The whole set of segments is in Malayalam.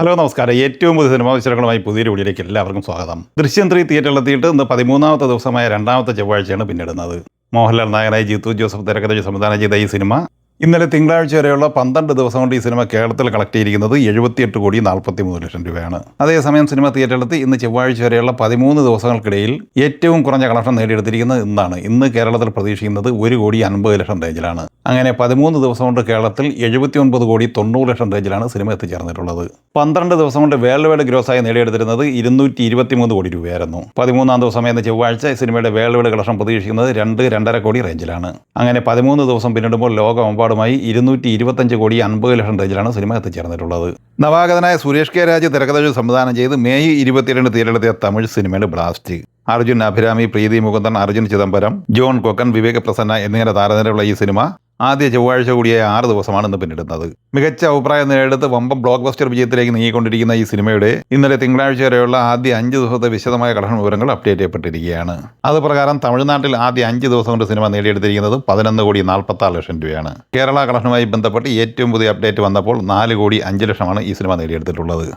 ഹലോ നമസ്കാരം. ഏറ്റവും പുതിയ സിനിമാ വിശേഷങ്ങളുമായി പുതിയൊരു വീഡിയോയിലേക്ക് എല്ലാവർക്കും സ്വാഗതം. ദൃശ്യം 3 തിയേറ്ററിലെത്തിയിട്ട് ഇന്ന് 13ാമത്തെ ദിവസമായ രണ്ടാമത്തെ ചൊവ്വാഴ്ചയാണ് പിന്നിടുന്നത്. മോഹൻലാൽ നായകനായി ജിത്തു ജോസഫ് തിരക്കഥ സംവിധാനം ചെയ്ത ഈ സിനിമ ഇന്നലെ തിങ്കളാഴ്ച വരെയുള്ള 12 ദിവസം കൊണ്ട് ഈ സിനിമ കേരളത്തിൽ കളക്ട് ചെയ്തിരിക്കുന്നത് 78,43,00,000 രൂപയാണ്. അതേസമയം സിനിമ തിയേറ്ററിലെത്തി ഇന്ന് ചൊവ്വാഴ്ച വരെയുള്ള 13 ദിവസങ്ങൾക്കിടയിൽ ഏറ്റവും കുറഞ്ഞ കളക്ഷൻ നേടിയെടുത്തിരിക്കുന്നത് ഇന്നാണ്. ഇന്ന് കേരളത്തിൽ പ്രതീക്ഷിക്കുന്നത് 1,50,00,000 റേഞ്ചിലാണ്. അങ്ങനെ 13 ദിവസം കൊണ്ട് കേരളത്തിൽ 79,90,00,000 റേഞ്ചിലാണ് സിനിമ എത്തിച്ചേർന്നിട്ടുള്ളത്. 12 ദിവസം കൊണ്ട് വേൾഡ് വൈഡ് ഗ്രോസായി നേടിയെടുത്തിരുന്നത് 223 കോടി രൂപയായിരുന്നു. 13ാം ദിവസമായിരുന്ന ചൊവ്വാഴ്ച സിനിമയുടെ വേൾഡ് വൈഡ് കളക്ഷൻ പ്രതീക്ഷിക്കുന്നത് 2-2.5 കോടി റേഞ്ചിലാണ്. അങ്ങനെ 13 ദിവസം പിന്നിടുമ്പോൾ ലോകമെമ്പാടുമായി 225,50,00,000 റേഞ്ചിലാണ് സിനിമ എത്തിച്ചേർന്നിട്ടുള്ളത്. നവാഗതനായ സുരേഷ് കെ രാജ് തിരക്കഥ സംവിധാനം ചെയ്ത് മെയ് 22 തിയേറ്ററിലെത്തിയ തമിഴ് സിനിമയാണ് ബ്ലാസ്റ്റ്. അർജുൻ അഭിരാമി, പ്രീതി മുകുന്ദൻ, അർജുൻ ചിദംബരം, ജോൺ കൊക്കൻ, വിവേക് പ്രസന്ന എന്നിങ്ങനെ താരനിരയുള്ള ഈ സിനിമ ആദ്യ ചൊവ്വാഴ്ച കൂടിയായ 6 ദിവസമാണ് ഇന്ന് പിന്നിടുന്നത്. മികച്ച അഭിപ്രായം നേടിയെടുത്ത് വമ്പം ബ്ലോക്ക് ബസ്റ്റർ വിജയത്തിലേക്ക് നീങ്ങിക്കൊണ്ടിരിക്കുന്ന ഈ സിനിമയുടെ ഇന്നലെ തിങ്കളാഴ്ച വരെയുള്ള ആദ്യ 5 ദിവസത്തെ വിശദമായ കളക്ഷൻ വിവരങ്ങൾ അപ്ഡേറ്റ് ചെയ്യപ്പെട്ടിരിക്കുകയാണ്. അതുപ്രകാരം തമിഴ്നാട്ടിൽ ആദ്യ 5 ദിവസം കൊണ്ട് സിനിമ നേടിയെടുത്തിരിക്കുന്നത് 11,46,00,000 രൂപയാണ്. കേരള കളക്ഷനുമായി ബന്ധപ്പെട്ട് ഏറ്റവും പുതിയ അപ്ഡേറ്റ് വന്നപ്പോൾ 4,05,00,000 ഈ സിനിമ നേടിയെടുത്തിട്ടുള്ളത്.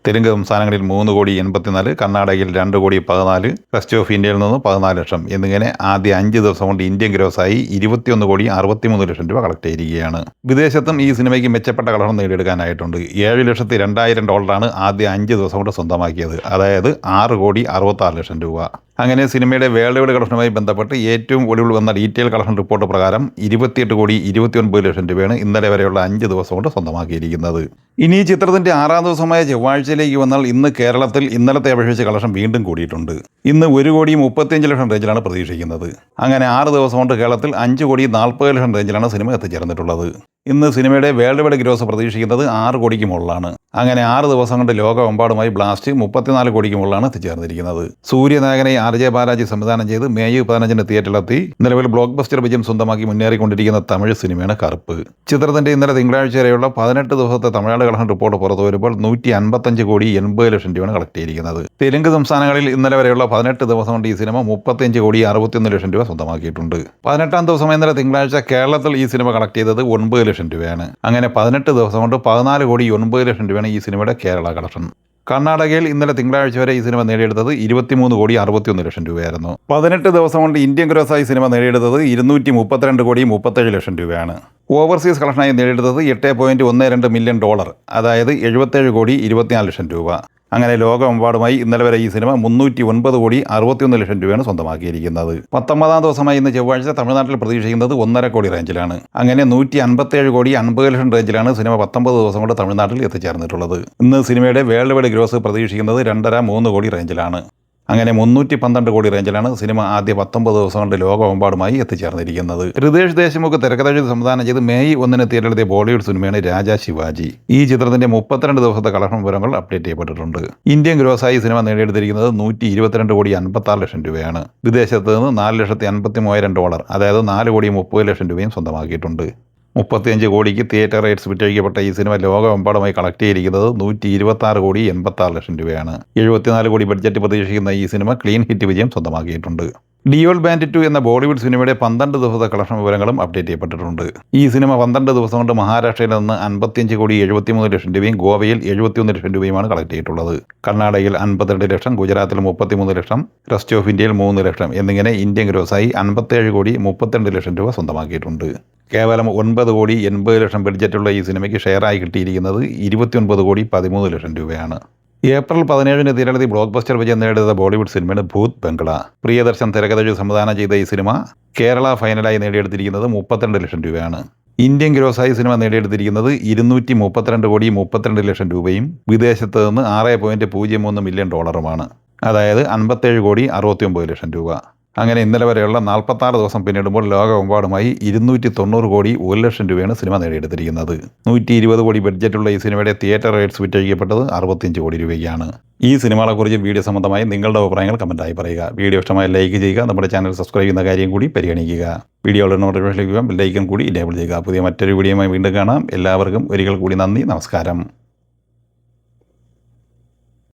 തെലുങ്ക് സംസ്ഥാനങ്ങളിൽ 3,84,00,000, കർണാടകയിൽ 2,14,00,000, റെസ്റ്റ് ഓഫ് ഇന്ത്യയിൽ നിന്ന് 14,00,000 എന്നിങ്ങനെ ആദ്യ 5 ദിവസം കൊണ്ട് ഇന്ത്യൻ ഗ്രോസായി 21,63,00,000 രൂപ കളക്ട് ചെയ്തിരിക്കുകയാണ്. വിദേശത്തും ഈ സിനിമയ്ക്ക് മെച്ചപ്പെട്ട കളക്ഷൻ നേടിയെടുക്കാനായിട്ടുണ്ട്. $7,02,000 ആദ്യ 5 ദിവസം കൊണ്ട് സ്വന്തമാക്കിയത്, അതായത് 6,66,00,000 രൂപ. അങ്ങനെ സിനിമയുടെ വേൾഡ് വൈഡ് കളക്ഷനുമായി ബന്ധപ്പെട്ട് ഏറ്റവും ഒടുവിൽ വന്ന ഡീറ്റെയിൽ കളക്ഷൻ റിപ്പോർട്ട് പ്രകാരം 28,29,00,000 രൂപയാണ് ഇന്നലെ വരെയുള്ള 5 ദിവസം കൊണ്ട് സ്വന്തമാക്കിയിരിക്കുന്നത്. ഇനി ഈ ചിത്രത്തിൻ്റെ 6ാം ദിവസമായ ചൊവ്വാഴ്ചയിലേക്ക് വന്നാൽ ഇന്ന് കേരളത്തിൽ ഇന്നലത്തെ അപേക്ഷിച്ച് കളക്ഷൻ വീണ്ടും കൂടിയിട്ടുണ്ട്. ഇന്ന് 1,35,00,000 റേഞ്ചിലാണ് പ്രതീക്ഷിക്കുന്നത്. അങ്ങനെ 6 ദിവസം കൊണ്ട് കേരളത്തിൽ 5,40,00,000 റേഞ്ചിലാണ് സിനിമ എത്തിച്ചേർന്നിട്ടുള്ളത്. ഇന്ന് സിനിമയുടെ വേൾഡ് വൈഡ് ഗ്രോസ് പ്രതീക്ഷിക്കുന്നത് 6 കോടിക്ക് മുകളിലാണ്. അങ്ങനെ 6 ദിവസം കൊണ്ട് ലോകമെമ്പാടുമായി ബ്ലാസ്റ്റ് 34 കോടിക്ക് മുകളിലാണ് എത്തിച്ചേർന്നിരിക്കുന്നത്. സൂര്യനായകനെ RJ ബാലാജി സംവിധാനം ചെയ്ത് മെയ് 15 തിയേറ്ററിലെത്തി നിലവിൽ ബ്ലോക്ക് ബസ്റ്റർ വിജയം സ്വന്തമാക്കി മുന്നേറിക്കൊണ്ടിരിക്കുന്ന തമിഴ് സിനിമയാണ് കറുപ്പ്. ചിത്രത്തിന്റെ ഇന്നലെ തിങ്കളാഴ്ച വരെയുള്ള 18 ദിവസത്തെ തമിഴ്നാട് കളക്ഷൻ റിപ്പോർട്ട് പുറത്തു വരുമ്പോൾ 155,80,00,000 രൂപയാണ് കളക്ട് ചെയ്തിരിക്കുന്നത്. തെലുങ്ക് സംസ്ഥാനങ്ങളിൽ ഇന്നലെ വരെയുള്ള 18 ദിവസം കൊണ്ട് ഈ സിനിമ 35,61,00,000 രൂപ സ്വന്തമാക്കിയിട്ടുണ്ട്. 18ാം ദിവസം ഇന്നലെ തിങ്കളാഴ്ച കേരളത്തിൽ ഈ സിനിമ കളക്ട് ചെയ്തത് 9,00,000 രൂപയാണ്. അങ്ങനെ 18 ദിവസം കൊണ്ട് 14,90,00,000 രൂപയാണ് ഈ സിനിമയുടെ കേരള കളക്ഷൻ. കർണാടകയിൽ ഇന്നലെ തിങ്കളാഴ്ച വരെ ഈ സിനിമ നേടിയെടുത്തത് 23,61,00,000 രൂപയാണ്. 18 ദിവസം കൊണ്ട് ഇന്ത്യൻ ഗ്രോസായി സിനിമ നേടിയെടുത്തത് 232,37,00,000 രൂപയാണ്. ഓവർസീസ് കളക്ഷനായി നേടിയെടുത്തത് $8.12 മില്യൺ, അതായത് 77,24,00,000 രൂപ. അങ്ങനെ ലോകമെമ്പാടുമായി ഇന്നലെ വരെ ഈ സിനിമ 309,61,00,000 രൂപയാണ് സ്വന്തമാക്കിയിരിക്കുന്നത്. 19ാം ദിവസമായി ഇന്ന് ചൊവ്വാഴ്ച തമിഴ്നാട്ടിൽ പ്രതീക്ഷിക്കുന്നത് 1.5 കോടി റേഞ്ചിലാണ്. അങ്ങനെ 157,50,00,000 റേഞ്ചിലാണ് സിനിമ 19 ദിവസം കൊണ്ട് തമിഴ്നാട്ടിൽ എത്തിച്ചേർന്നിട്ടുള്ളത്. ഇന്ന് സിനിമയുടെ വേൾഡ് വൈഡ് ഗ്രോസ് പ്രതീക്ഷിക്കുന്നത് 2.5-3 കോടി റേഞ്ചിലാണ്. അങ്ങനെ 312 കോടി റേഞ്ചിലാണ് സിനിമ ആദ്യ 19 ദിവസം കൊണ്ട് ലോകമെമ്പാടുമായി എത്തിച്ചേർന്നിരിക്കുന്നത്. ഹൃദേശ് ദേശ്മുഖ് തിരക്കഥ സംവിധാനം ചെയ്ത് മെയ് 1 തിയേറ്ററിലെത്തിയ ബോളിവുഡ് സിനിമയാണ് രാജാ ശിവാജി. ഈ ചിത്രത്തിന്റെ 32 ദിവസത്തെ കളക്ഷൻ വിവരങ്ങൾ അപ്ഡേറ്റ് ചെയ്യപ്പെട്ടിട്ടുണ്ട്. ഇന്ത്യൻ ഗ്രോസായി സിനിമ നേടിയെടുത്തിരിക്കുന്നത് $122,56,00,000 രൂപയാണ്. വിദേശത്ത് നിന്ന് $4,53,000, അതായത് $4,30,00,000 രൂപയും സ്വന്തമാക്കിയിട്ടുണ്ട്. 35 കോടിക്ക് തിയേറ്റർ റൈറ്റ്സ് വിറ്റഴിക്കപ്പെട്ട ഈ സിനിമ ലോകമെമ്പാടുമായി കളക്ട് ചെയ്തിരിക്കുന്നത് $126,86,00,000 രൂപയാണ്. 74 കോടി ബഡ്ജറ്റ് പ്രതീക്ഷിക്കുന്ന ഈ സിനിമ ക്ലീൻ ഹിറ്റ് വിജയം സ്വന്തമാക്കിയിട്ടുണ്ട്. ഡിയോൾ ബാൻഡ് 2 എന്ന ബോളിവുഡ് സിനിമയുടെ 12 ദിവസത്തെ കളക്ഷൻ വിവരങ്ങളും അപ്ഡേറ്റ് ചെയ്യപ്പെട്ടിട്ടുണ്ട്. ഈ സിനിമ 12 ദിവസം കൊണ്ട് മഹാരാഷ്ട്രയിൽ നിന്ന് 55,73,00,000 രൂപയും ഗോവയിൽ 71,00,000 രൂപയുമാണ് കളക്ട് ചെയ്തിട്ടുള്ളത്. കർണാടകയിൽ 52,00,000, ഗുജറാത്തിൽ 33,00,000, റെസ്റ്റ് ഓഫ് ഇന്ത്യയിൽ 3,00,000 എന്നിങ്ങനെ ഇന്ത്യൻ ഗ്രോസായി 57,32,00,000 രൂപ സ്വന്തമാക്കിയിട്ടുണ്ട്. കേവലം 9,80,00,000 ബഡ്ജറ്റുള്ള ഈ സിനിമയ്ക്ക് ഷെയറായി കിട്ടിയിരിക്കുന്നത് 29,13,00,000 രൂപയാണ്. ഏപ്രിൽ 17 തിയേറ്ററിലെത്തി ബ്ലോക്ക് ബസ്റ്റർ വിജയം നേടിയ ബോളിവുഡ് സിനിമയാണ് ഭൂത് ബംഗ്ല. പ്രിയദർശൻ തിരക്കഥ സംവിധാനം ചെയ്ത ഈ സിനിമ കേരള ഫൈനലായി നേടിയെടുത്തിരിക്കുന്നത് 32,00,000 രൂപയാണ്. ഇന്ത്യൻ ഗ്രോസായി സിനിമ നേടിയെടുത്തിരിക്കുന്നത് 232,32,00,000 രൂപയും വിദേശത്ത് നിന്ന് $6.03 മില്യൺ, അതായത് 57,69,00,000 രൂപ. അങ്ങനെ ഇന്നലെ വരെയുള്ള 46 ദിവസം പിന്നിടുമ്പോൾ ലോകമെമ്പാടുമായി 290,01,00,000 രൂപയാണ് സിനിമ നേടിയെടുത്തിരിക്കുന്നത്. 120 കോടി ബഡ്ജറ്റുള്ള ഈ സിനിമയുടെ തിയേറ്റർ റൈറ്റ്സ് വിറ്റഴിക്കപ്പെട്ടത് 65 കോടി രൂപയ്ക്കാണ്. ഈ സിനിമകളെക്കുറിച്ച് വീഡിയോ സംബന്ധമായി നിങ്ങളുടെ അഭിപ്രായങ്ങൾ കമൻറ്റായി പറയുക. വീഡിയോ ഇഷ്ടമായി ലൈക്ക് ചെയ്യുക. നമ്മുടെ ചാനൽ സബ്സ്ക്രൈബ് ചെയ്യുന്ന കാര്യം കൂടി പരിഗണിക്കുക. വീഡിയോയുടെ നോട്ടിഫിക്കേഷൻ ലഭിക്കാൻ ബെൽ ഐക്കൺ കൂടി എനേബിൾ ചെയ്യുക. പുതിയ മറ്റൊരു വീഡിയോയുമായി വീണ്ടും കാണാം. എല്ലാവർക്കും ഒരിക്കൽ കൂടി നന്ദി, നമസ്കാരം.